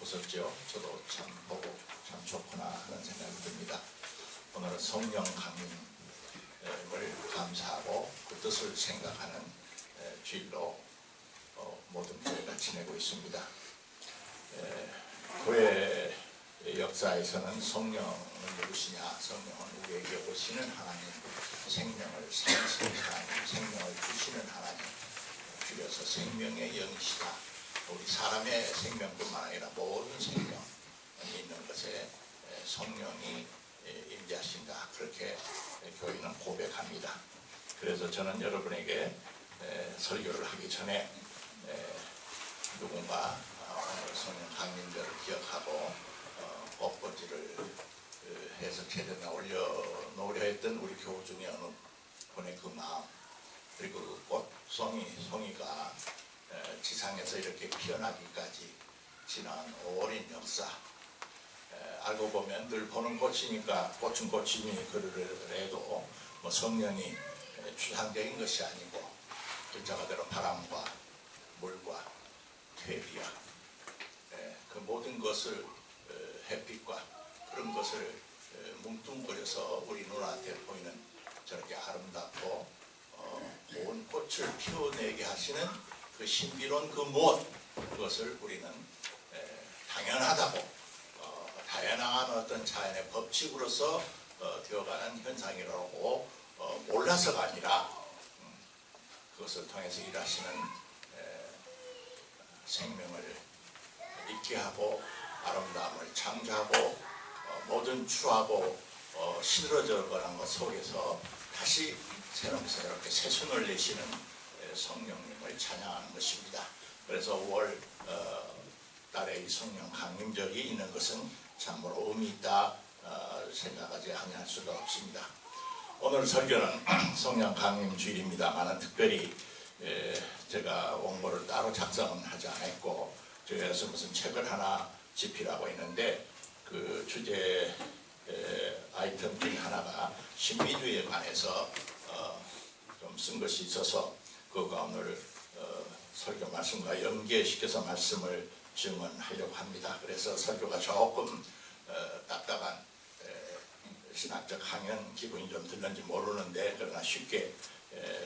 웃었죠. 저도 참 보고 참 좋구나 하는 생각이 듭니다. 오늘은 성령 강림을 감사하고 그 뜻을 생각하는 주일로 모든 교회가 지내고 있습니다. 교회 역사에서는 성령은 누구시냐? 성령은 우리에게 오시는 하나님, 생명을 사시는 하나님, 생명을 주시는 하나님, 줄여서 생명의 영이시다. 우리 사람의 생명뿐만 아니라 모든 생명이 있는 것에 성령이 임재하신다. 그렇게 교회는 고백합니다. 그래서 저는 여러분에게 설교를 하기 전에 누군가 성령 강림절을 기억하고 꽃꽂이를 해서 최대한 올려놓으려 했던 우리 교우 중에 어느 분의 그 마음, 그리고 그 꽃송이가 지상에서 이렇게 피어나기까지 지난 오랜 역사, 알고 보면 늘 보는 꽃이니까 꽃은 꽃이니 그러래도 뭐 성령이 추상적인 것이 아니고 글자 그대로 바람과 물과 퇴비와 그 모든 것을 햇빛과 그런 것을 뭉뚱거려서 우리 눈앞에 보이는 저렇게 아름답고 온 꽃을 피워내게 하시는 그 신비로운 그 무엇, 그것을 우리는 당연하다고 다양한 어떤 자연의 법칙으로서 되어가는 현상이라고 몰라서가 아니라 그것을 통해서 일하시는 생명을 있게 하고 아름다움을 창조하고 모든 추하고 시들어져 가는 것 속에서 다시 새롭게 새순을 내시는 성령님을 찬양하는 것입니다. 그래서 5월 달에 이 성령 강림절이 있는 것은 참으로 의미 있다 생각하지 아니할 수가 없습니다. 오늘 설교는 성령 강림 주일입니다만 특별히 제가 원고를 따로 작성은 하지 않았고 저에서 무슨 책을 하나 집필하고 있는데 그 주제 아이템 중에 하나가 신비주의에 관해서 좀 쓴 것이 있어서 그가 오늘 설교 말씀과 연계시켜서 말씀을 증언하려고 합니다. 그래서 설교가 조금 딱딱한 신학적 강연 기분이 좀 들는지 모르는데 그러나 쉽게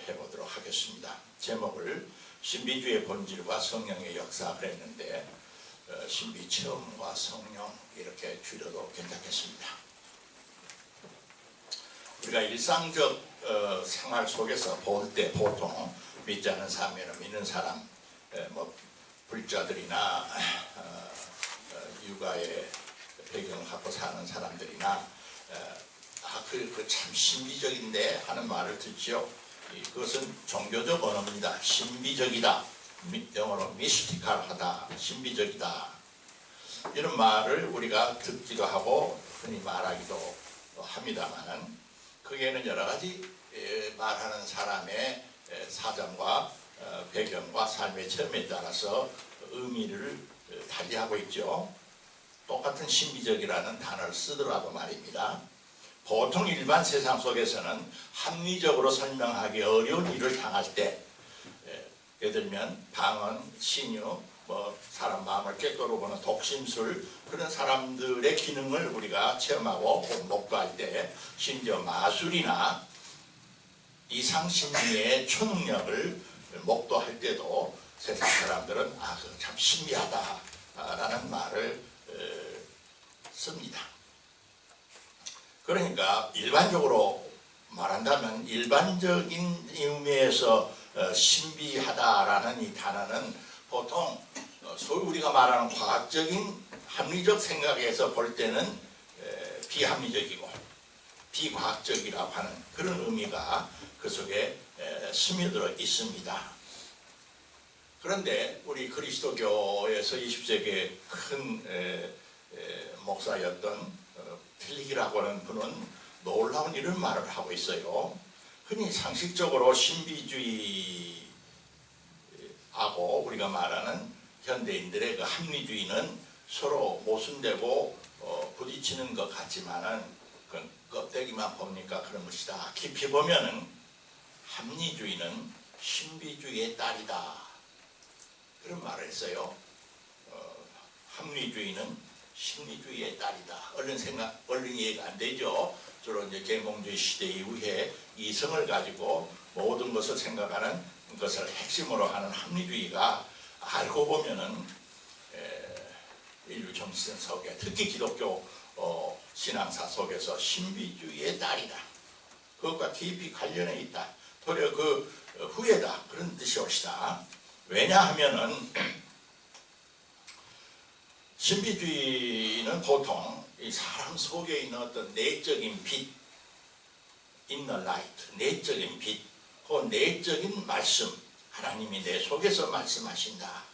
해보도록 하겠습니다. 제목을 신비주의의 본질과 성령의 역사 그랬는데 신비 체험과 성령 이렇게 줄여도 괜찮겠습니다. 우리가 일상적 생활 속에서 볼 때 보통 믿지 않는 사람이나 믿는 사람, 뭐 불자들이나 육아의 배경을 갖고 사는 사람들이나 그 참 신비적인데 하는 말을 듣죠. 그것은 종교적 언어입니다. 신비적이다. 영어로 미스티컬하다. 신비적이다. 이런 말을 우리가 듣기도 하고 흔히 말하기도 합니다만 거기에는 여러 가지 말하는 사람의 사정과 배경과 삶의 체험에 따라서 의미를 달리하고 있죠. 똑같은 신비적이라는 단어를 쓰더라도 말입니다. 보통 일반 세상 속에서는 합리적으로 설명하기 어려운 일을 당할 때 예를 들면 방언, 신유, 뭐 사람 마음을 꿰뚫어 보는 독심술 그런 사람들의 기능을 우리가 체험하고 목도할 때 심지어 마술이나 이상심리의 초능력을 목도할 때도 세상 사람들은 그거 참 신비하다라는 말을 씁니다. 그러니까 일반적으로 말한다면 일반적인 의미에서 신비하다라는 이 단어는 보통 소위 우리가 말하는 과학적인 합리적 생각에서 볼 때는 비합리적이고 비과학적이라고 하는 그런 의미가 그 속에 스며들어 있습니다. 그런데 우리 그리스도교에서 20세기의 큰 목사였던 필릭이라고 하는 분은 놀라운 이런 말을 하고 있어요. 흔히 상식적으로 신비주의하고 우리가 말하는 현대인들의 그 합리주의는 서로 모순되고 부딪히는 것 같지만은 그 껍데기만 보니까 그런 것이다. 깊이 보면은 합리주의는 신비주의의 딸이다. 그런 말을 했어요. 합리주의는 심리주의의 딸이다. 얼른 이해가 안 되죠. 주로 이제 계몽주의 시대 이후에 이성을 가지고 모든 것을 생각하는 것을 핵심으로 하는 합리주의가 알고 보면은 인류 정신 속에 특히 기독교 신앙사 속에서 신비주의의 딸이다. 그것과 깊이 관련해 있다. 도리어 그 후예다. 그런 뜻이 옵시다. 왜냐하면은 신비주의는 보통 이 사람 속에 있는 어떤 내적인 빛, inner light, 내적인 빛, 그 내적인 말씀, 하나님이 내 속에서 말씀하신다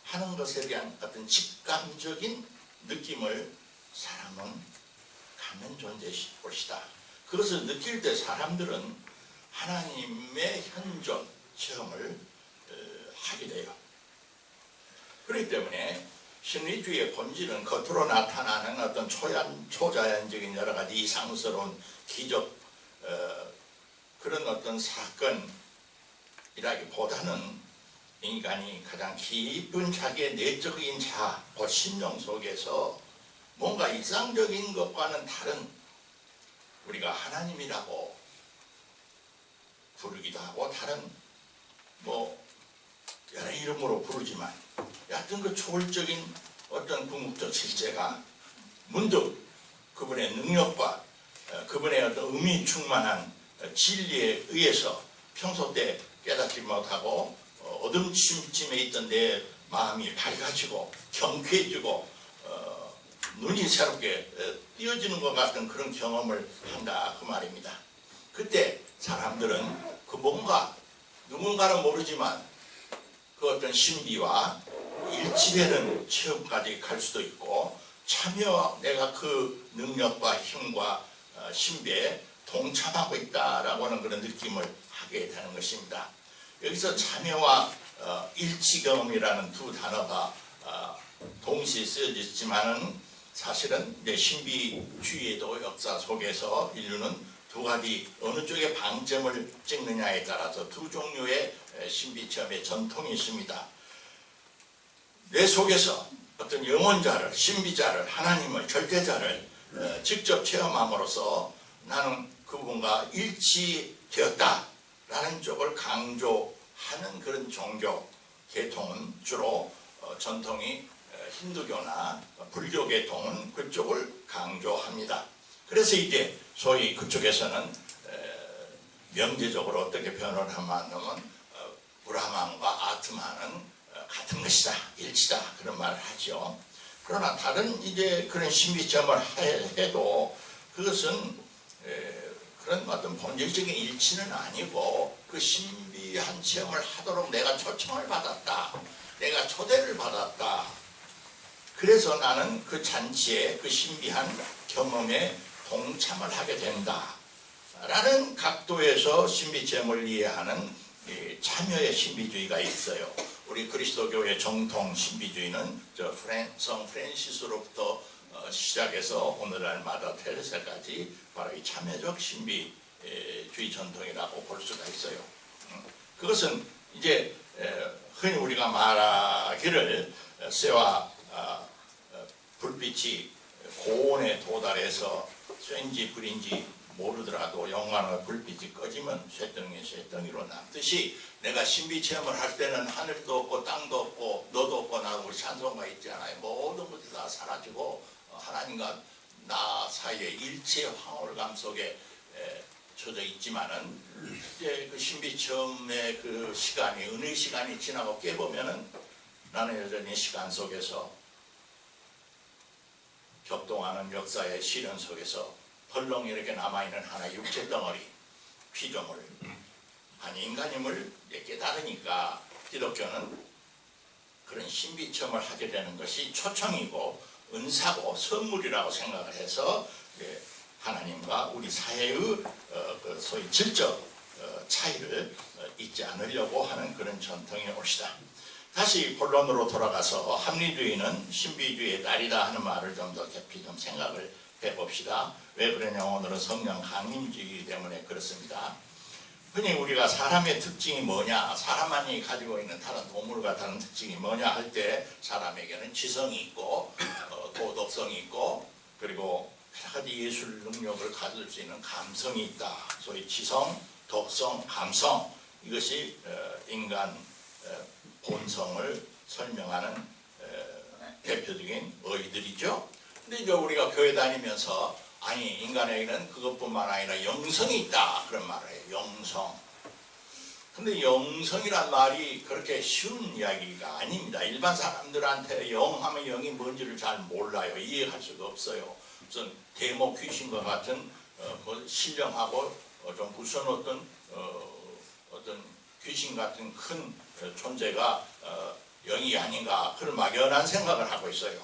하는 것에 대한 어떤 직감적인 느낌을 사람은 갖는 존재일시다. 그것을 느낄 때 사람들은 하나님의 현존 체험을 하게 돼요. 그렇기 때문에 심리주의의 본질은 겉으로 나타나는 어떤 초자연적인 여러 가지 이상스러운 기적 그런 어떤 사건이라기보다는 인간이 가장 깊은 자기의 내적인 자아, 그 심령 속에서 뭔가 이상적인 것과는 다른 우리가 하나님이라고 부르기도 하고 다른 여러 이름으로 부르지만 여하튼 그 초월적인 어떤 궁극적 실제가 문득 그분의 능력과 그분의 어떤 의미 충만한 진리에 의해서 평소 때 깨닫지 못하고 어둠 침침에 있던 내 마음이 밝아지고 경쾌해지고 눈이 새롭게 띄어지는 것 같은 그런 경험을 한다 그 말입니다. 그때 사람들은 그 뭔가 누군가는 모르지만 그 어떤 신비와 일치되는 체험까지 갈 수도 있고 참여 내가 그 능력과 힘과 신비에 동참하고 있다라고 하는 그런 느낌을 하게 되는 것입니다. 여기서 참여와 일치경험이라는 두 단어가 동시에 쓰여졌지만은 사실은 내 신비주의에도 역사 속에서 인류는 두 가지 어느 쪽에 방점을 찍느냐에 따라서 두 종류의 신비체험의 전통이 있습니다. 내 속에서 어떤 영혼자를, 신비자를, 하나님을, 절대자를 직접 체험함으로써 나는 그분과 일치되었다라는 쪽을 강조하는 그런 종교 계통은 주로 전통이 힌두교나 불교 계통은 그쪽을 강조합니다. 그래서 이제 소위 그쪽에서는 명제적으로 어떻게 표현을 하면 브라만과 아트만은 같은 것이다, 일치다 그런 말을 하죠. 그러나 다른 이제 그런 신비체험을 해도 그것은 그런 어떤 본질적인 일치는 아니고 그 신비한 체험을 하도록 내가 초청을 받았다, 내가 초대를 받았다. 그래서 나는 그 잔치에 그 신비한 경험에 동참을 하게 된다 라는 각도에서 신비체험을 이해하는 참여의 신비주의가 있어요. 우리 그리스도교의 정통 신비주의는 성 프란시스로부터 시작해서 오늘날 마더 테레사까지 바로 이 참여적 신비주의 전통이라고 볼 수가 있어요. 그것은 이제 흔히 우리가 말하기를 쇠와 불빛이 고온에 도달해서 쇠인지 불인지 모르더라도 영광의 불빛이 꺼지면 쇠덩이로 남듯이 내가 신비체험을 할 때는 하늘도 없고 땅도 없고 너도 없고 나도 우리 찬송가 있잖아요. 모든 것이 다 사라지고 하나님과 나 사이의 일체의 황홀감 속에 젖어 있지만은 이제 그 신비체험의 그 시간이 은혜의 시간이 지나고 깨보면은 나는 여전히 시간 속에서 격동하는 역사의 시련 속에서 헐렁 이렇게 남아있는 하나의 육체 덩어리, 피조물, 한 인간임을 깨달으니까 기독교는 그런 신비체험을 하게 되는 것이 초청이고 은사고 선물이라고 생각을 해서 하나님과 우리 사회의 그 소위 질적 차이를 잊지 않으려고 하는 그런 전통이 옳시다. 다시 본론으로 돌아가서 합리주의는 신비주의의 딸이다 하는 말을 좀 더 깊이 좀 생각을 해봅시다. 왜 그러냐, 오늘은 성령 강림주의 때문에 그렇습니다. 흔히 우리가 사람의 특징이 뭐냐, 사람만이 가지고 있는 다른 동물과 다른 특징이 뭐냐 할 때 사람에게는 지성이 있고 도덕성이 있고 그리고 여러 가지 예술 능력을 가질 수 있는 감성이 있다. 소위 지성, 덕성, 감성, 이것이 인간 본성을 설명하는 대표적인 어휘들이죠. 근데 이제 우리가 교회 다니면서 아니 인간에게는 그것뿐만 아니라 영성이 있다 그런 말을 해요. 영성. 근데 영성이란 말이 그렇게 쉬운 이야기가 아닙니다. 일반 사람들한테 영하면 영이 뭔지를 잘 몰라요. 이해할 수가 없어요. 무슨 대모 귀신과 같은 뭐 신령하고 좀 무서운 어떤 귀신 같은 큰 존재가 영이 아닌가 그런 막연한 생각을 하고 있어요.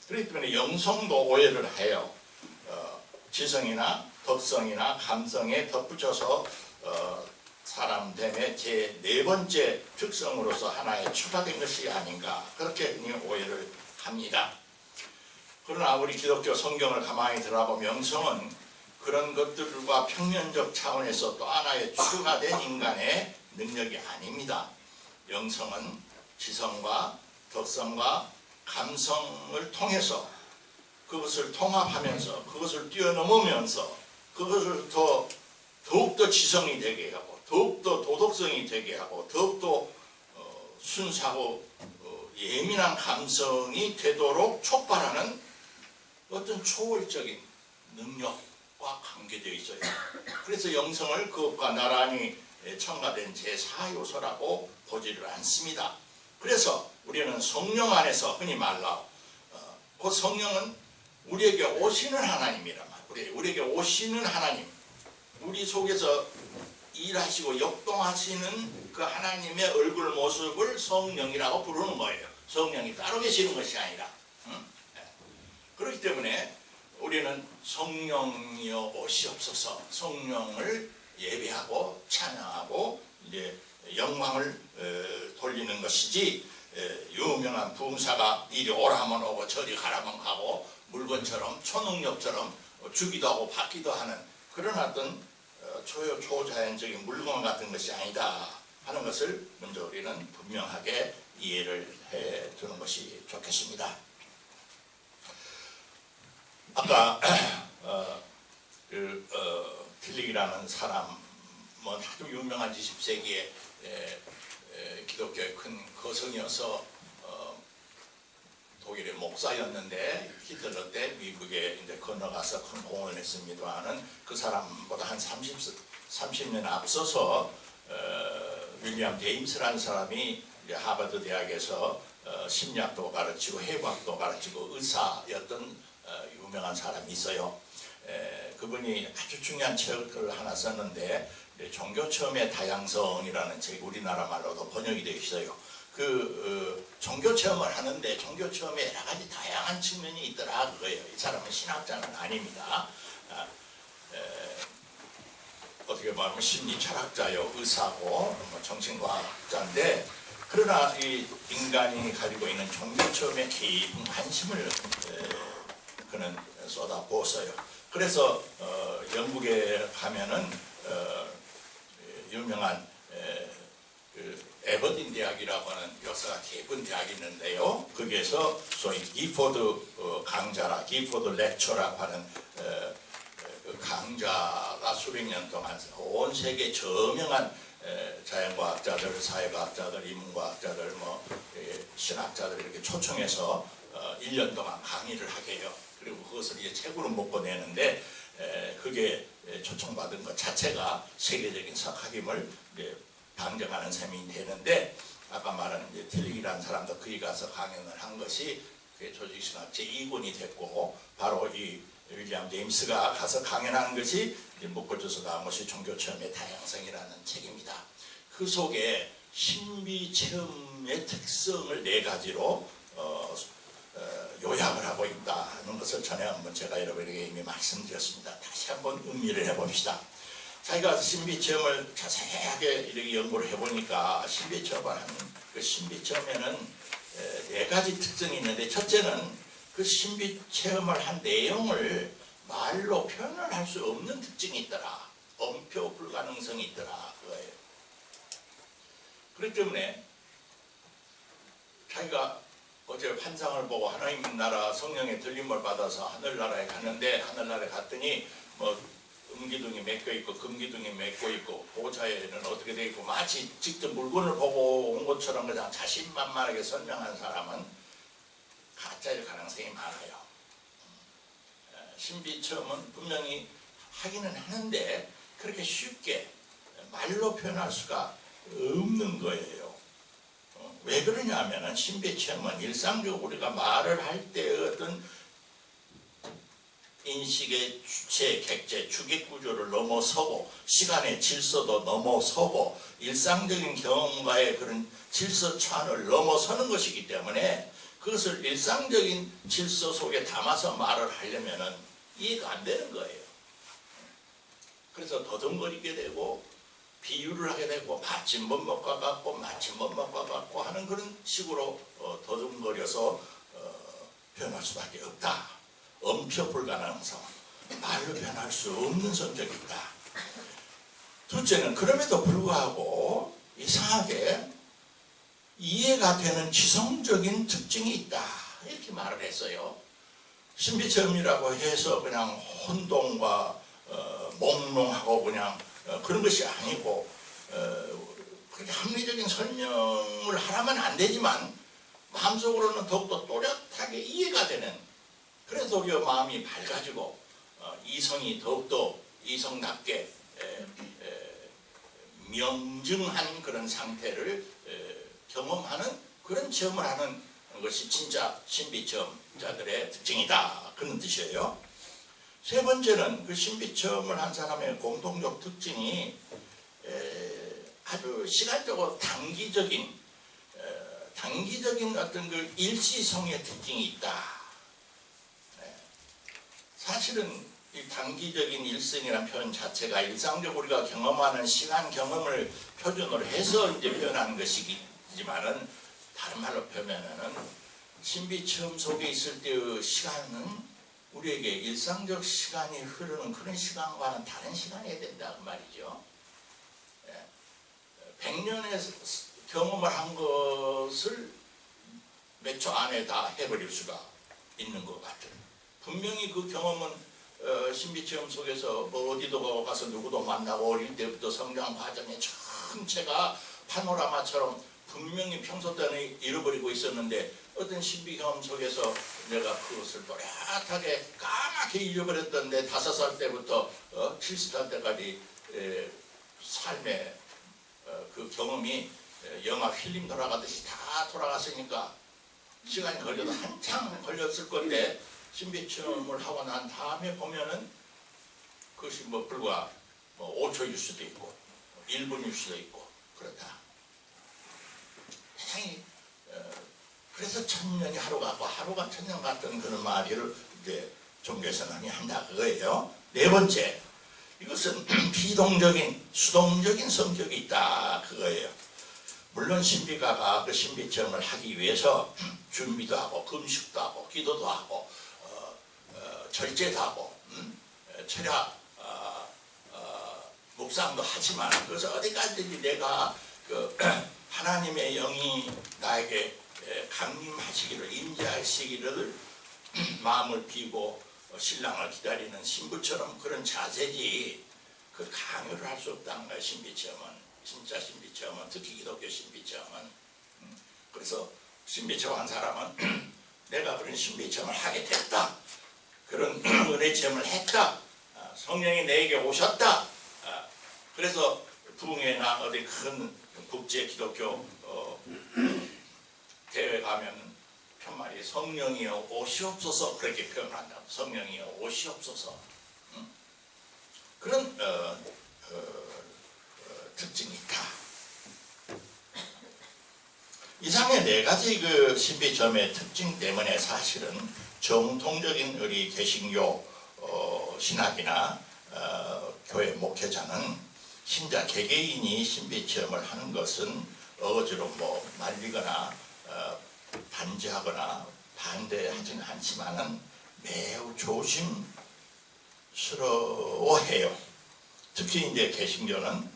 그렇기 때문에 영성도 오해를 해요. 지성이나 덕성이나 감성에 덧붙여서 사람됨의 제 네 번째 특성으로서 하나에 추가된 것이 아닌가 그렇게 흔히 오해를 합니다. 그러나 우리 기독교 성경을 가만히 들어보면 영성은 그런 것들과 평면적 차원에서 또 하나의 추가된 인간의 능력이 아닙니다. 영성은 지성과 덕성과 감성을 통해서 그것을 통합하면서 그것을 뛰어넘으면서 그것을 더욱더 지성이 되게 하고 더욱더 도덕성이 되게 하고 더욱더 순수하고 예민한 감성이 되도록 촉발하는 어떤 초월적인 능력과 관계되어 있어요. 그래서 영성을 그것과 나란히 첨가된 제4요소라고 보지를 않습니다. 그래서 우리는 성령 안에서 흔히 말라 그 성령은 우리에게 오시는 하나님이란 말. 우리에게 오시는 하나님, 우리 속에서 일하시고 역동하시는 그 하나님의 얼굴 모습을 성령이라고 부르는 거예요. 성령이 따로 계시는 것이 아니라. 그렇기 때문에 우리는 성령이여 오시옵소서, 성령을 예배하고 찬양하고 이제 영광을 돌리는 것이지, 유명한 부흥사가 이리 오라 하면 오고 저리 가라면 가고 물건처럼 초능력처럼 주기도 하고 받기도 하는 그런 어떤 초자연적인 물건 같은 것이 아니다 하는 것을 먼저 우리는 분명하게 이해를 해 두는 것이 좋겠습니다. 아까 틸릭이라는 사람은 아주 유명한 20세기의 기독교의 큰 거성이어서 독일의 목사였는데 히틀러 때 미국에 이제 건너가서 큰 공헌을 했습니다만은 그 사람보다 한 30년 앞서서 윌리엄 제임스라는 사람이 하버드 대학에서 심리학도 가르치고 해부학도 가르치고 의사였던 유명한 사람이 있어요. 그분이 아주 중요한 책을 하나 썼는데 종교 체험의 다양성이라는 책이 우리나라 말로도 번역이 되어 있어요. 종교 체험을 하는데 종교 체험에 여러 가지 다양한 측면이 있더라 그거예요. 이 사람은 신학자는 아닙니다. 어떻게 말하면 심리 철학자요, 의사고 정신과학자인데, 그러나 이 인간이 가지고 있는 종교 체험에 깊은 관심을 그는 쏟아부었어요. 그래서 영국에 가면은 유명한 에버딘 대학이라고 하는 역사가 깊은 대학이 있는데요. 거기에서 소위 기포드 강자라, 기포드 렉처라고 하는 그 강자가 수백 년 동안 온 세계 저명한 자연과학자들, 사회과학자들, 인문과학자들, 신학자들 이렇게 초청해서 1년 동안 강의를 하게 해요. 그리고 그것을 이제 책으로 묶어내는데 그게 초청받은 것 자체가 세계적인 석학임을 방정하는 셈이 되는데, 아까 말한 틸릭이라는 사람도 거기 가서 강연을 한 것이 그게 조직신학 제2권이 됐고, 바로 이 윌리엄 제임스가 가서 강연하는 것이 묶어져서 나온 것이 종교체험의 다양성이라는 책입니다. 그 속에 신비체험의 특성을 4가지로 요약을 하고 있다는 것을 전에 한번 제가 여러분에게 이미 말씀드렸습니다. 다시 한번 의미를 해봅시다. 자기가 신비체험을 자세하게 이렇게 연구를 해보니까 신비체험을 하는 그 신비체험에는 4가지 특징이 있는데, 첫째는 그 신비체험을 한 내용을 말로 표현을 할 수 없는 특징이 있더라. 엄표 불가능성이 있더라 그거예요. 그렇기 때문에 자기가 어제 환상을 보고 하나님 나라 성령의 들림을 받아서 하늘나라에 갔는데, 하늘나라에 갔더니 뭐 음기둥이 메꿔 있고 금기둥이 메꿔 있고 보좌에는 어떻게 되어 있고 마치 직접 물건을 보고 온 것처럼 그냥 자신만만하게 설명한 사람은 가짜일 가능성이 많아요. 신비 체험은 분명히 하기는 하는데 그렇게 쉽게 말로 표현할 수가 없는 거예요. 왜 그러냐면은 신비 체험은 일상적으로 우리가 말을 할 때 어떤 인식의 주체, 객체, 주객 구조를 넘어서고 시간의 질서도 넘어서고 일상적인 경험과의 그런 질서 차원을 넘어서는 것이기 때문에 그것을 일상적인 질서 속에 담아서 말을 하려면은 이해가 안 되는 거예요. 그래서 더듬거리게 되고 비유를 하게 되고 마침 뭐뭐과 같고 마침 뭐뭐과 같고 하는 그런 식으로 더듬거려서 표현할 수밖에 없다. 엄표 불가능성, 말로 표현할 수 없는 성격이 있다. 둘째는 그럼에도 불구하고 이상하게 이해가 되는 지성적인 특징이 있다. 이렇게 말을 했어요. 신비체험이라고 해서 그냥 혼동과 몽롱하고 그냥 그런 것이 아니고 그렇게 합리적인 설명을 하라면 안 되지만 마음속으로는 더욱더 또렷하게 이해가 되는, 그래서 우리의 마음이 밝아지고 이성이 더욱더 이성답게 명증한 그런 상태를 경험하는 그런 체험을 하는 것이 진짜 신비체험자들의 특징이다. 그런 뜻이에요. 세 번째는 그 신비체험을 한 사람의 공통적 특징이 아주 시간적으로 단기적인 어떤 그 일시성의 특징이 있다. 사실은 이 단기적인 일성이라는 표현 자체가 일상적으로 우리가 경험하는 시간 경험을 표준으로 해서 이제 표현하는 것이지만은 다른 말로 표현하면은 신비체험 속에 있을 때의 시간은 우리에게 일상적 시간이 흐르는 그런 시간과는 다른 시간이어야 된다 그 말이죠. 100년의 경험을 한 것을 몇 초 안에 다 해버릴 수가 있는 것 같아요. 분명히 그 경험은 신비체험 속에서 뭐 어디도 가서 누구도 만나고 어릴 때부터 성장 과정의 전체가 파노라마처럼 분명히 평소 때는 잃어버리고 있었는데 어떤 신비 경험 속에서 내가 그것을 또렷하게 까맣게 잃어버렸던데 5살 때부터 70살 때까지 삶의 그 경험이 영화 필름 돌아가듯이 다 돌아갔으니까 시간이 걸려도 한참 걸렸을 건데 신비체험을 하고 난 다음에 보면은 그것이 뭐 불과 5초일 수도 있고 1분일 수도 있고 그렇다. 세상이 그래서 천년이 하루 같고 하루가 천년 같은 그런 말을 이제 종교에서는 한다 그거예요. 네 번째, 이것은 비동적인 수동적인 성격이 있다 그거예요. 물론 신비가가 그 신비체험을 하기 위해서 준비도 하고 금식도 하고 기도도 하고 절제도 하고 철야 묵상도 하지만 그래서 어디까지 내가 그 하나님의 영이 나에게 강림하시기를 임재하시기를 마음을 비고 신랑을 기다리는 신부처럼 그런 자세지 그 강요를 할 수 없다는 거예요. 신비체험은 진짜 신비체험은 특히 기독교 신비체험은 그래서 신비체험 한 사람은 내가 그런 신비체험을 하게 됐다. 그런 은혜 체험을 했다. 성령이 내게 오셨다. 그래서 부흥회나 어디 큰 국제 기독교 대회 가면 편말이 성령이여 오시옵소서 그렇게 표현한다. 성령이여 오시옵소서. 그런 특징이 있다. 이상의 네 가지 그 신비체험의 특징 때문에 사실은 정통적인 우리 개신교 신학이나 교회 목회자는 신자 개개인이 신비체험을 하는 것은 어거지로 뭐 말리거나 반대하거나 반대하지는 않지만은 매우 조심스러워해요. 특히 이제 개신교는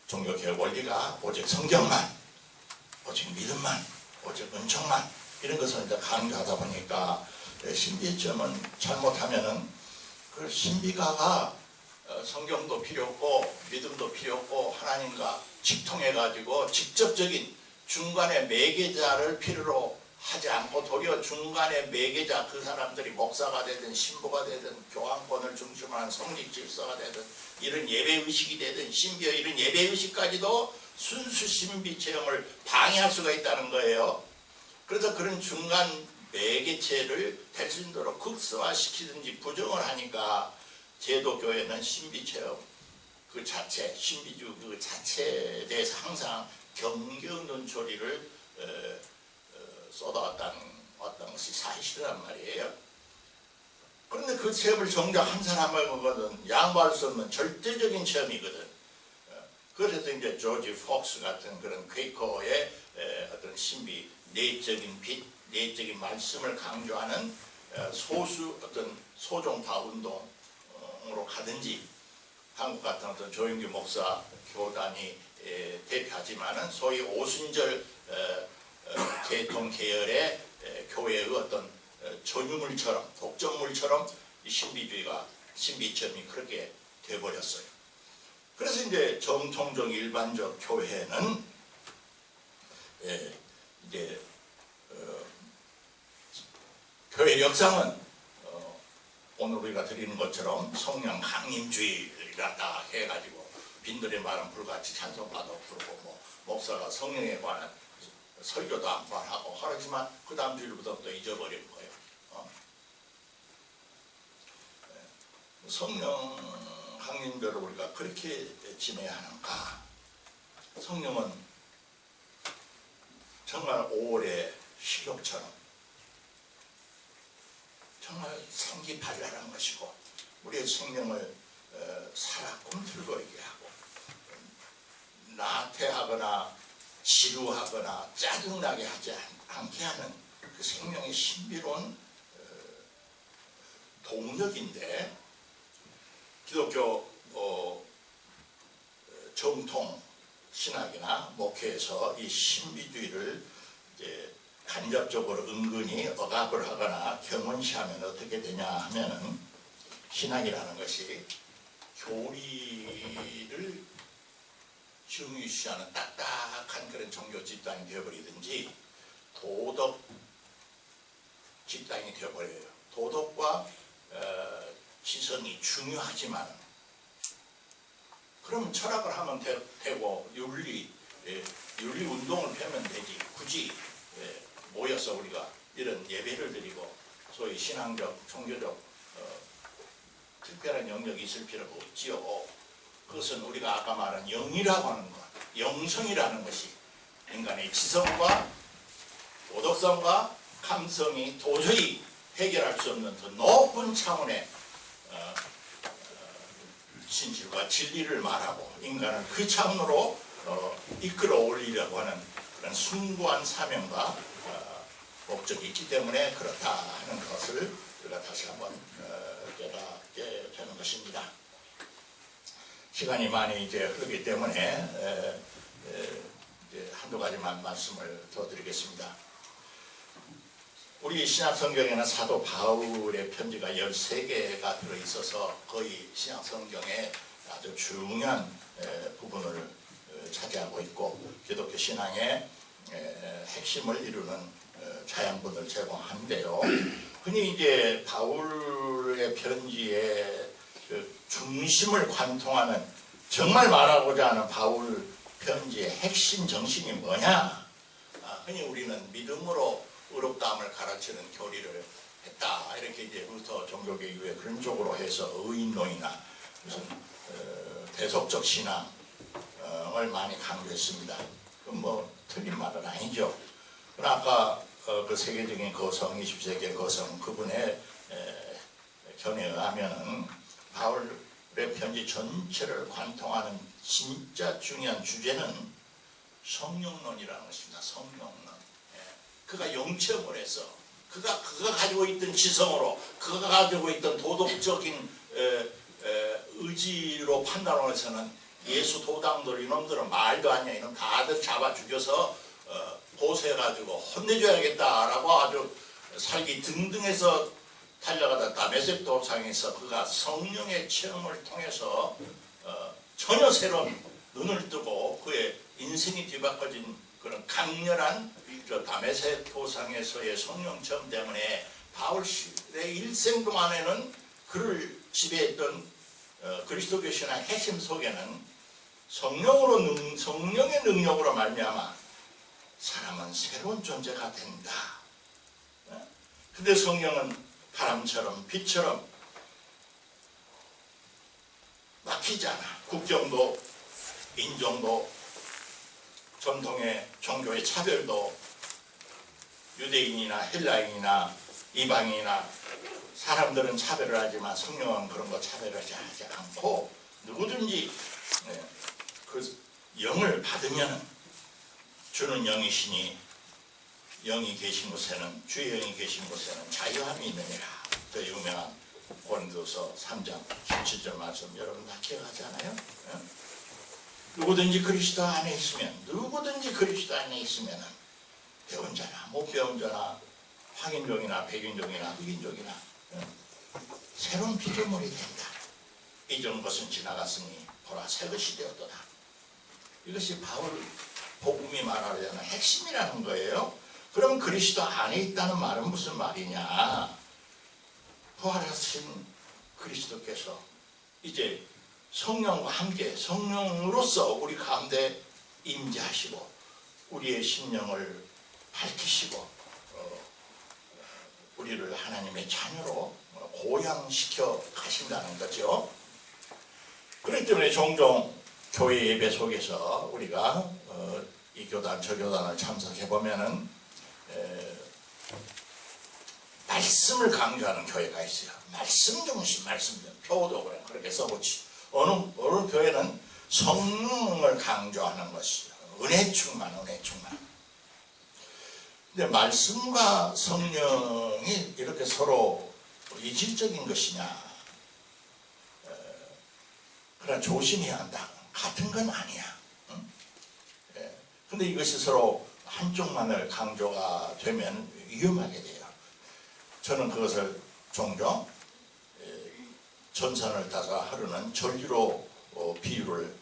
종교개혁 원리가 오직 성경만, 오직 믿음만, 오직 은총만 이런 것을 이제 강조하다 보니까 신비점은 잘못하면은 그 신비가가 성경도 필요 없고 믿음도 필요 없고 하나님과 직통해 가지고 직접적인 중간에 매개자를 필요로 하지 않고 도리어 중간에 매개자 그 사람들이 목사가 되든 신부가 되든 교황권을 중심으로 한 성직 질서가 되든 이런 예배의식이 되든 심지어 이런 예배의식까지도 순수 신비 체험을 방해할 수가 있다는 거예요. 그래서 그런 중간 매개체를 될 수 있도록 극성화시키든지 부정을 하니까 제도교회는 신비 체험 그 자체, 신비주 그 자체에 대해서 항상 경계 눈초리를 쏟아왔다는 어떤 것이 사실이란 말이에요. 그런데 그 체험을 정작 한 사람에게는 양보할 수 없는 절대적인 체험이거든. 그래서 이제 조지 폭스 같은 그런 퀘이커의 어떤 신비, 내적인 빛, 내적인 말씀을 강조하는 소수 어떤 소종파 운동으로 가든지 한국 같은 어떤 조영규 목사 교단이 대표하지만은 소위 오순절 계통 계열의 교회의 어떤 전유물처럼 독점물처럼 이 신비주의가 신비점이 그렇게 돼버렸어요. 그래서 이제 정통적 일반적 교회는 이제 교회 역상은 오늘 우리가 드리는 것처럼 성령 강림주의를 갖다 해가지고 빈들의 말은 불같이 찬송가도 부르고 뭐 목사가 성령에 관한 설교도 한 번 하고 하지만 그 다음 주일부터 또 잊어버린 거예요. 성령 강림교를 우리가 그렇게 지내야 하는가? 성령은 정말 5월의 실록처럼 정말 생기발랄한 것이고 우리의 생명을 살아 꿈틀거리게 하고 나태하거나 지루하거나 짜증나게 하지 않게 하는 그 생명의 신비로운 동력인데 기독교 정통 신학이나 목회에서 이 신비주의를 이제 간접적으로 은근히 억압을 하거나 경원시하면 어떻게 되냐 하면은 신학이라는 것이 교리를 중요시하는 딱딱한 그런 종교 집단이 되어버리든지 도덕 집단이 되어버려요. 도덕과 지성이 중요하지만 그럼 철학을 하면 되고 윤리 운동을 펴면 되지. 굳이 모여서 우리가 이런 예배를 드리고 소위 신앙적, 종교적 특별한 영역이 있을 필요가 없지요. 그것은 우리가 아까 말한 영이라고 하는 것, 영성이라는 것이 인간의 지성과 도덕성과 감성이 도저히 해결할 수 없는 더 높은 차원의 진실과 진리를 말하고 인간을 그 차원으로 이끌어 올리려고 하는 그런 숭고한 사명과 목적이 있기 때문에 그렇다 하는 것을 우리가 다시 한번 깨닫게 되는 것입니다. 시간이 많이 이제 흐르기 때문에 이제 한두 가지만 말씀을 더 드리겠습니다. 우리 신약 성경에는 사도 바울의 편지가 13개가 들어있어서 거의 신약 성경의 아주 중요한 부분을 차지하고 있고 기독교 신앙의 핵심을 이루는 자양분을 제공하는데요. 흔히 이제 바울의 편지의 그 중심을 관통하는 정말 말하고자 하는 바울 편지의 핵심 정신이 뭐냐? 흔히 우리는 믿음으로 의롭다함을 가르치는 교리를 했다. 이렇게 이제 루터 종교계 이후에 그런 쪽으로 해서 의인론이나 무슨 대속적 신앙을 많이 강조했습니다. 그건 뭐 틀린 말은 아니죠. 그러나 아까 그 세계적인 거성, 20세기의 거성 그분의 견해에 의하면은 바울의 편지 전체를 관통하는 진짜 중요한 주제는 성령론이라는 것입니다. 성령론. 그가 영체험을 해서 그가 가지고 있던 지성으로 그가 가지고 있던 도덕적인 의지로 판단해서는 예수 도당들 이놈들은 말도 아니야. 이놈 다들 잡아 죽여서 고소해가지고 혼내줘야겠다라고 아주 살기 등등해서 달려가다 다메섹 도상에서 그가 성령의 체험을 통해서 전혀 새로운 눈을 뜨고 그의 인생이 뒤바꿔진 그런 강렬한 다메섹 도상에서의 성령 체험 때문에 바울의 일생 동안에는 그를 지배했던 그리스도교 신앙의 핵심 속에는 성령의 능력으로 말미암아 사람은 새로운 존재가 된다. 근데 성령은 바람처럼 빛처럼 막히지 않아. 국경도 인종도 전통의 종교의 차별도 유대인이나 헬라인이나 이방인이나 사람들은 차별을 하지만 성령은 그런 거 차별하지 않고 누구든지 그 영을 받으면 주는 영이시니 영이 계신 곳에는 주의 영이 계신 곳에는 자유함이 있느니라. 더 유명한 고린도서 3장 17절 말씀 여러분 다 기억하잖아요. 누구든지 그리스도 안에 있으면 배운 자나 못 배운 자나 황인종이나 백인종이나 흑인종이나 새로운 피조물이 된다. 이전 것은 지나갔으니 보라 새 것이 되었도다. 이것이 바울 복음이 말하려는 핵심이라는 거예요. 그럼 그리스도 안에 있다는 말은 무슨 말이냐? 부활하신 그리스도께서 이제 성령과 함께 성령으로서 우리 가운데 임재하시고 우리의 심령을 밝히시고 우리를 하나님의 자녀로 고양시켜 가신다는 거죠. 그렇기 때문에 종종 교회 예배 속에서 우리가 이 교단 저 교단을 참석해 보면은 말씀을 강조하는 교회가 있어요. 말씀 중심, 표도 그렇게 써보지. 어느 교회는 성령을 강조하는 것이요. 은혜 충만. 근데 말씀과 성령이 이렇게 서로 이질적인 것이냐? 그러나 조심해야 한다. 같은 건 아니야. 근데 이것이 서로 한쪽만을 강조가 되면 위험하게 돼요. 저는 그것을 종종 전선을 따가 흐르는 전류로 비유를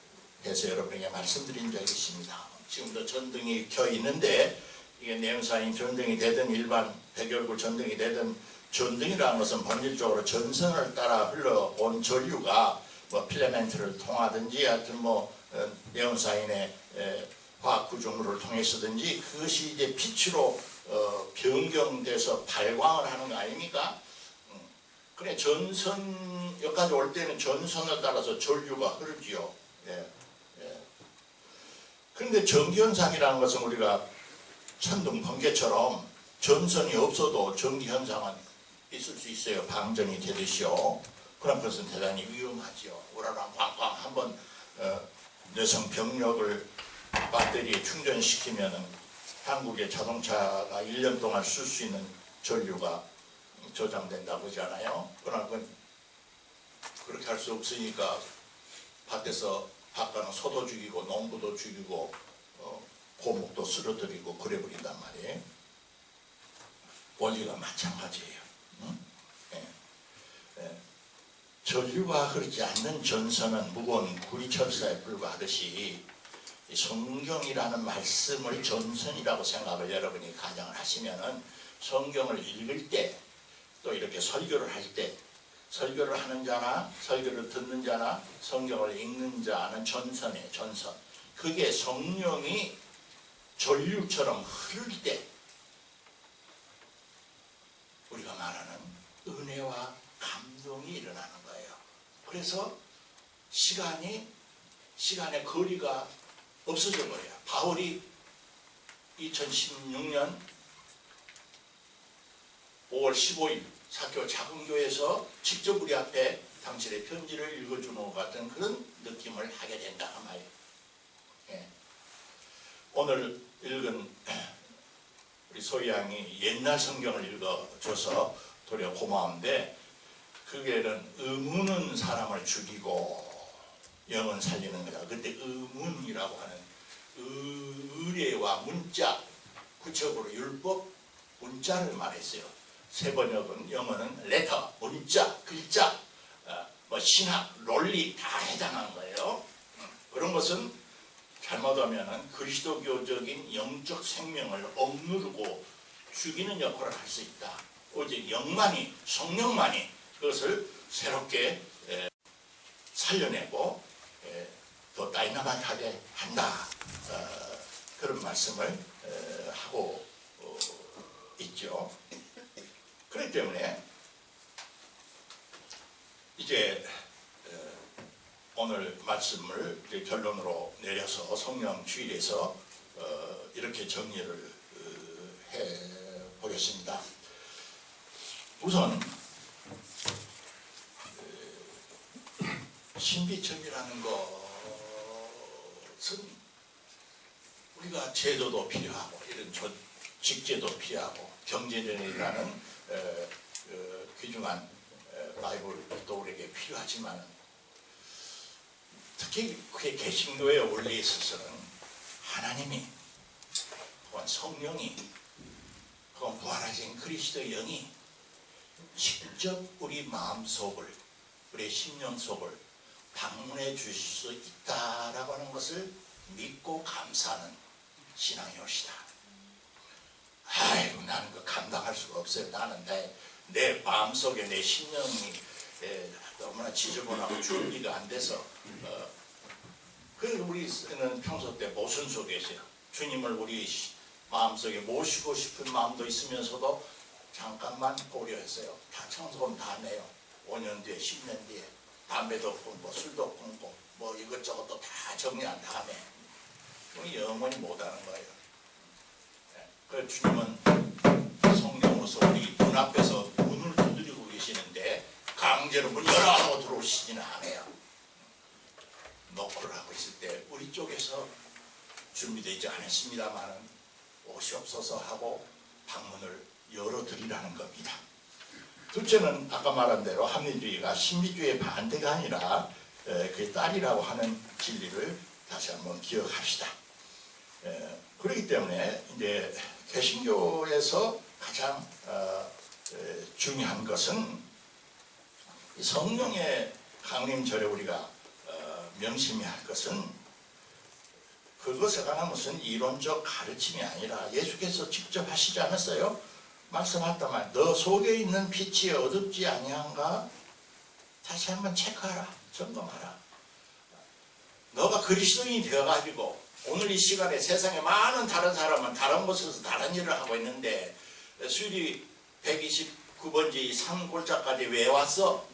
해서 여러분에게 말씀드린 적이 있습니다. 지금도 전등이 켜 있는데 이게 네온사인 전등이 되든 일반 백열구 전등이 되든 전등이라는 것은 본질적으로 전선을 따라 흘러온 전류가 뭐 필라멘트를 통하든지 하여튼 뭐 네온사인의 화학 구조물을 통해서든지 그것이 이제 빛으로 변경돼서 발광을 하는 거 아닙니까? 그래 전선 여기까지 올 때는 전선을 따라서 전류가 흐르지요. 그런데 전기현상이라는 것은 우리가 천둥 번개처럼 전선이 없어도 전기현상은 있을 수 있어요. 방전이 되듯이요. 그런 것은 대단히 위험하지요. 우라랑 꽝꽝 한번 여성 병력을 배터리에 충전시키면은 한국의 자동차가 1년 동안 쓸 수 있는 전류가 저장된다고 하잖아요. 그러나 그건 그렇게 할 수 없으니까 밭에서 바깥은 소도 죽이고 농부도 죽이고 고목도 쓰러뜨리고 그래버린단 말이에요. 원리가 마찬가지예요. 전류가 흐르지 않는 전선은 무거운 구리철사에 불과하듯이 성경이라는 말씀을 전선이라고 생각을 여러분이 가정을 하시면은 성경을 읽을 때 또 이렇게 설교를 할 때 설교를 하는 자나 설교를 듣는 자나 성경을 읽는 자는 전선이에요. 전선. 그게 성령이 전류처럼 흐를 때 우리가 말하는 은혜와 감동이 일어나는 거예요. 그래서 시간의 거리가 없어져 버려요. 바울이 2016년 5월 15일 사교 작은교회에서 직접 우리 앞에 당신의 편지를 읽어주는 것 같은 그런 느낌을 하게 된다 그 말이에요. 오늘 읽은 우리 소희 양이 옛날 성경을 읽어줘서 도리어 고마운데 그게는 의문은 사람을 죽이고 영은 살리는 거다. 그때 의문이라고 하는 의례와 문자, 구체적으로 율법 문자를 말했어요. 세번역은 영어는 레터, 문자, 글자, 뭐 신학, 논리 다 해당한 거예요. 그런 것은 잘못하면 그리스도교적인 영적 생명을 억누르고 죽이는 역할을 할 수 있다. 오직 영만이, 성령만이 그것을 새롭게 살려내고 더 다이나마트하게 한다. 그런 말씀을 하고 있죠. 그렇기 때문에 이제 오늘 말씀을 결론으로 내려서 성령 주일에서 이렇게 정리를 해 보겠습니다. 우선 신비적이라는 것은 우리가 제도도 필요하고 이런 직제도 필요하고 경제론이라는 귀중한 바이블도 우리에게 필요하지만 특히 그의 개신교의 원리에 있어서는 하나님이 또한 성령이 또한 부활하신 그리스도의 영이 직접 우리 마음속을 우리의 심령 속을 방문해 주실 수 있다라고 하는 것을 믿고 감사하는 신앙의 것이다. 아이고 나는 그 감당할 수가 없어요. 나는 내 마음속에 내 심령이 너무나 지저분하고 준비가 안 돼서 그래서 우리는 평소 때 모순 속에 있어요. 주님을 우리 마음속에 모시고 싶은 마음도 있으면서도 잠깐만 고려했어요. 다 청소는 다 내요. 5년 뒤에 10년 뒤에 담배도 끊고 술도 끊고 뭐 이것저것도 다 정리한 다음에 영원히 못하는 거예요. 그 주님은 성령으로서 우리 눈앞에서 문을 두드리고 계시는데 강제로 문 열어 하고 들어오시지는 않아요. 노크를 하고 있을 때 우리 쪽에서 준비되지 않았습니다만은 오시옵소서 하고 방문을 열어드리라는 겁니다. 둘째는 아까 말한 대로 합리주의가 신비주의의 반대가 아니라 그의 딸이라고 하는 진리를 다시 한번 기억합시다. 그렇기 때문에 이제 개신교에서 가장 중요한 것은 성령의 강림절에 우리가 명심해야 할 것은 그것에 관한 무슨 이론적 가르침이 아니라 예수께서 직접 하시지 않았어요? 말씀하다만 너 속에 있는 빛이 어둡지 아니한가? 다시 한번 체크하라. 점검하라. 너가 그리스도인이 되어가지고 오늘 이 시간에 세상에 많은 다른 사람은 다른 곳에서 다른 일을 하고 있는데 수리 129번지 이 산골짜까지 왜 왔어?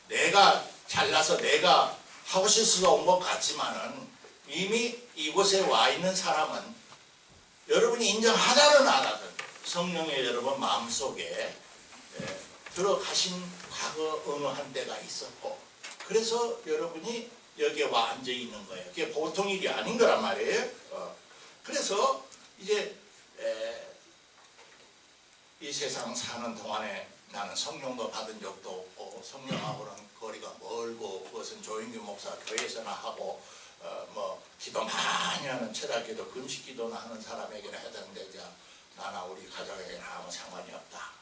내가 잘나서 내가 하고 싶어서 온 것 같지만은 이미 이곳에 와 있는 사람은 여러분이 인정하다는 안 하든 성령의 여러분 마음속에 들어가신 과거 어느 한때가 있었고 그래서 여러분이 여기에 와 앉아 있는 거예요. 그게 보통 일이 아닌 거란 말이에요. 그래서 이제 이 세상 사는 동안에 나는 성령도 받은 적도 없고 성령하고는 거리가 멀고 그것은 조인규 목사 교회에서나 하고 뭐 기도 많이 하는 철학기도 금식기도나 하는 사람에게는 해당되지 나나 우리 가족에게는 아무 상관이 없다.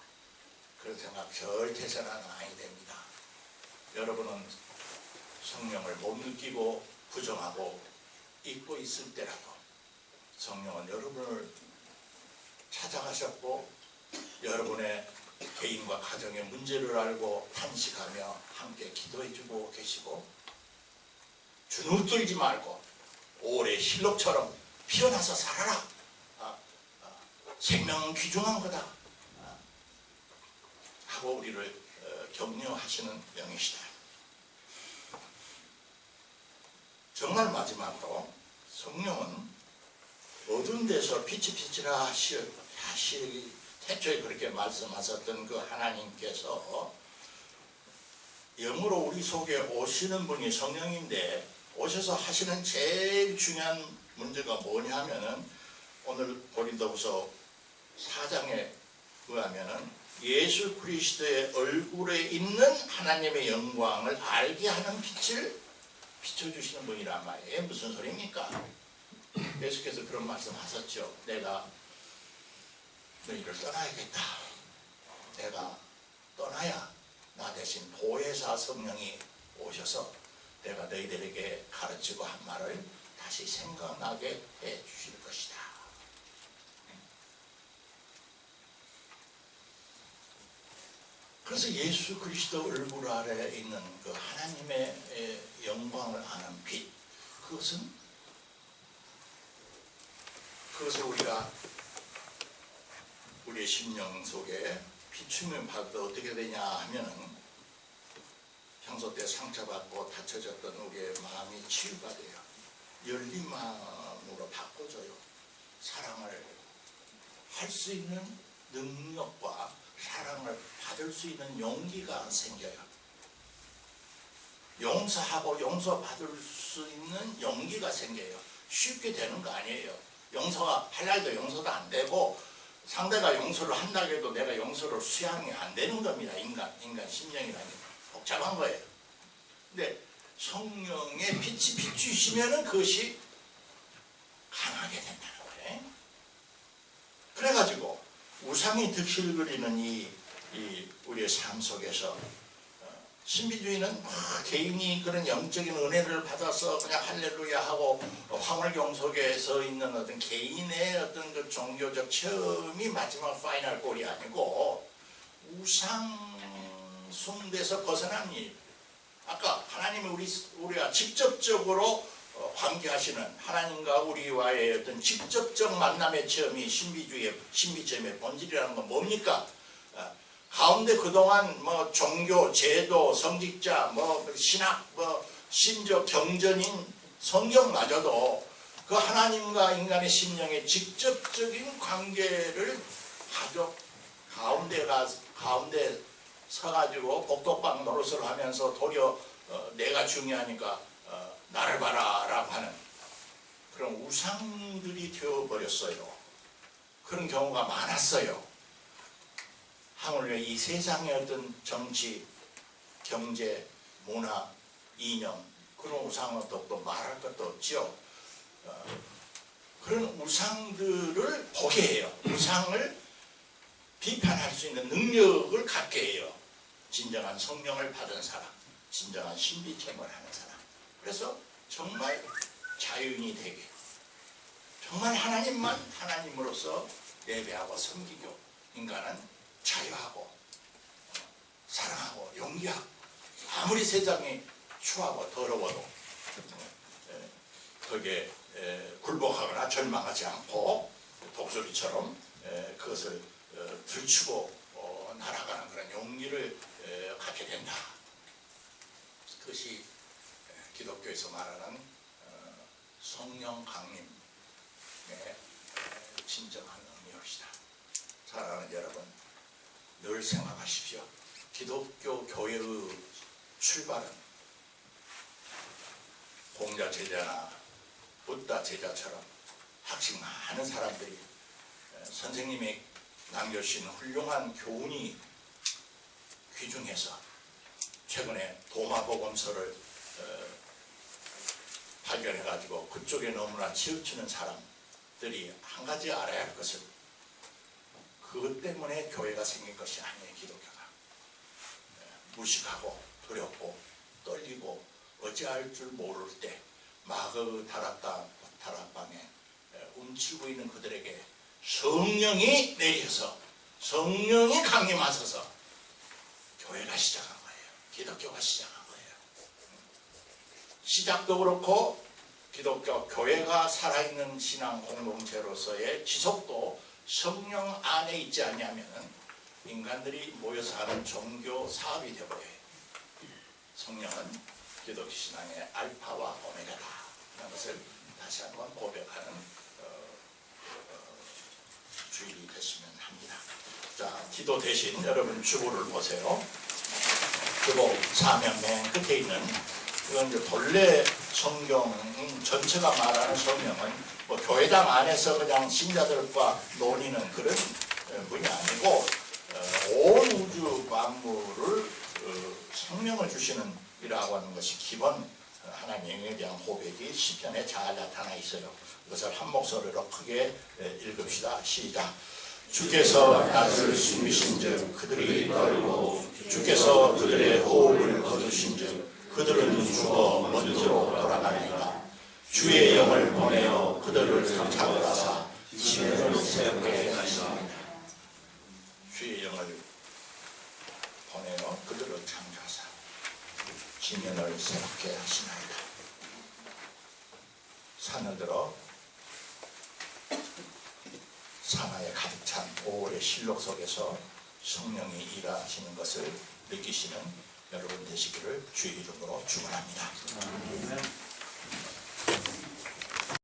그런 생각 절대서는 아니 됩니다. 여러분은 성령을 못 느끼고 부정하고 잊고 있을 때라도 성령은 여러분을 찾아가셨고 여러분의 개인과 가정의 문제를 알고 탄식하며 함께 기도해주고 계시고 주눅들지 말고 올해 실록처럼 피어나서 살아라. 생명은 귀중한 거다. 하고 우리를 격려하시는 영이시다. 정말 마지막으로 성령은 어두운 데서 빛이 비치라 하시 태초에 그렇게 말씀하셨던 그 하나님께서 영으로 우리 속에 오시는 분이 성령인데 오셔서 하시는 제일 중요한 문제가 뭐냐 하면은 오늘 고린도후서 4장에 의하면은 예수 그리스도의 얼굴에 있는 하나님의 영광을 알게 하는 빛을 비춰주시는 분이란 말이에요. 무슨 소리입니까? 예수께서 그런 말씀 하셨죠. 내가 너희를 떠나야겠다. 내가 떠나야 나 대신 보혜사 성령이 오셔서 내가 너희들에게 가르치고 한 말을 다시 생각나게 해 주실 것이다. 그래서 예수 그리스도 얼굴 아래에 있는 그 하나님의 영광을 아는 빛, 그것을 우리가 우리의 심령 속에 비추면 받아도 어떻게 되냐 하면은 평소 때 상처받고 다쳐졌던 우리의 마음이 치유가 돼요. 열린 마음으로 바꿔줘요. 사랑을 할 수 있는 능력과 사랑을 받을 수 있는 용기가 생겨요. 용서하고 용서받을 수 있는 용기가 생겨요. 쉽게 되는 거 아니에요. 용서가 하려 해도 용서도 안 되고 상대가 용서를 한다고 해도 내가 용서를 수양이 안 되는 겁니다. 인간 심령이라는 게 복잡한 거예요. 근데 성령의 빛이 비추시면은 그것이 강하게 된다는 거예요. 그래가지고 우상이 득실거리는 이 우리의 삶 속에서 신비주의는 개인이 그런 영적인 은혜를 받아서 그냥 할렐루야 하고 황홀경 속에 서 있는 어떤 개인의 어떤 그 종교적 체험이 마지막 파이널 골이 아니고 우상 숭배에서 벗어난 일. 아까 하나님이 우리와 직접적으로 관계하시는 하나님과 우리와의 어떤 직접적 만남의 체험이 신비체험의 본질이라는 건 뭡니까? 가운데 그동안 뭐 종교, 제도, 성직자, 뭐 신학, 뭐 심지어 경전인 성경마저도 그 하나님과 인간의 심령의 직접적인 관계를 가족 가운데 서가지고 복덕방 노릇을 하면서 도리어 내가 중요하니까 나를 봐라라고 하는 그런 우상들이 되어버렸어요. 그런 경우가 많았어요. 하물며 이 세상의 어떤 정치, 경제, 문화, 이념 그런 우상은 또 말할 것도 없죠. 그런 우상들을 보게 해요. 우상을 비판할 수 있는 능력을 갖게 해요. 진정한 성령을 받은 사람, 진정한 신비 체험을 하는 사람. 그래서 정말 자유인이 되게, 정말 하나님만 하나님으로서 예배하고 섬기고 인간은 자유하고 사랑하고 용기하고 아무리 세상이 추하고 더러워도 거기에 굴복하거나 절망하지 않고 독수리처럼 그것을 들추고 날아가는 그런 용기를 갖게 된다. 그것이 기독교에서 말하는 성령 강림의 진정한 의미입니다. 사랑하는 여러분, 늘 생각하십시오. 기독교 교회의 출발은 공자 제자나 붓다 제자처럼 학식 많은 사람들이 선생님이 남겨주신 훌륭한 교훈이 귀중해서 최근에 도마복음서를 발견해가지고 그쪽에 너무나 치우치는 사람들이 한 가지 알아야 할 것은 그것 때문에 교회가 생긴 것이 아니에요. 기독교가 무식하고 두렵고 떨리고 어찌할 줄 모를 때 마그 다락방에 움츠고 있는 그들에게 성령이 내려서 성령이 강림하셔서 교회가 시작한 거예요. 기독교가 시작한 거예요. 시작도 그렇고 기독교 교회가 살아있는 신앙 공동체로서의 지속도 성령 안에 있지 않냐면 인간들이 모여서 하는 종교 사업이 되어버려요. 성령은 기독교 신앙의 알파와 오메가다 하는 것을 다시 한번 고백하는 주일이 됐으면 합니다. 자, 기도 대신 여러분 주보를 보세요. 주보 사면 맨 끝에 있는 이건 이제 본래 성경 전체가 말하는 성령은 뭐 교회당 안에서 그냥 신자들과 논의는 그런 분이 아니고 만물을 생명을 주시는 이라고 하는 것이 기본 하나님에 대한 고백이 시편에 잘 나타나 있어요. 그것을 한 목소리로 크게 읽읍시다. 시작. 주께서 낯을 숨기신즉 그들이 떨고 주께서 그들의 호흡을 거두신즉 그들은 죽어 먼지로 돌아가리이다. 주의 영을 보내어 그들을 창조하사 지면을 새롭게 하시나이다. 주의 영을 보내어 그들을 창조하사 지면을 새롭게 하시나이다. 산을 들어 산하에 가득 찬 5월의 실록 속에서 성령이 일하시는 것을 느끼시는 여러분 되시기를 주의 이름으로 축원합니다.